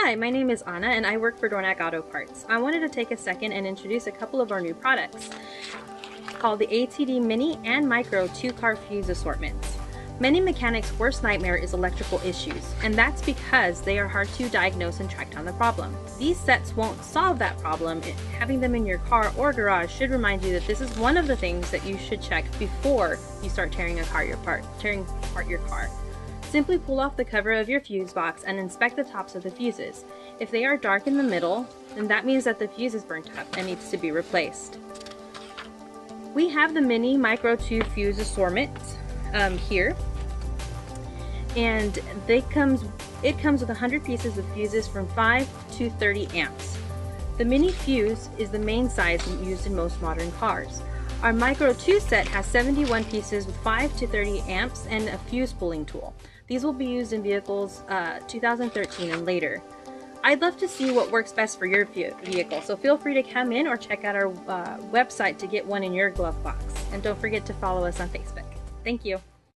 Hi, my name is Anna and I work for Dornak Auto Parts. I wanted to take a second and introduce a couple of our new products called the ATD Mini and Micro 2-car fuse assortments. Many mechanics' worst nightmare is electrical issues, and that's because they are hard to diagnose and track down the problem. These sets won't solve that problem. Having them in your car or garage should remind you that this is one of the things that you should check before you start tearing apart your car. Simply pull off the cover of your fuse box and inspect the tops of the fuses. If they are dark in the middle, then that means that the fuse is burnt up and needs to be replaced. We have the Mini Micro 2 fuse assortment here, and it comes with 100 pieces of fuses from 5 to 30 amps. The Mini fuse is the main size used in most modern cars. Our Micro 2 set has 71 pieces with 5 to 30 amps and a fuse pulling tool. These will be used in vehicles 2013 and later. I'd love to see what works best for your vehicle, so feel free to come in or check out our website to get one in your glove box. And don't forget to follow us on Facebook. Thank you.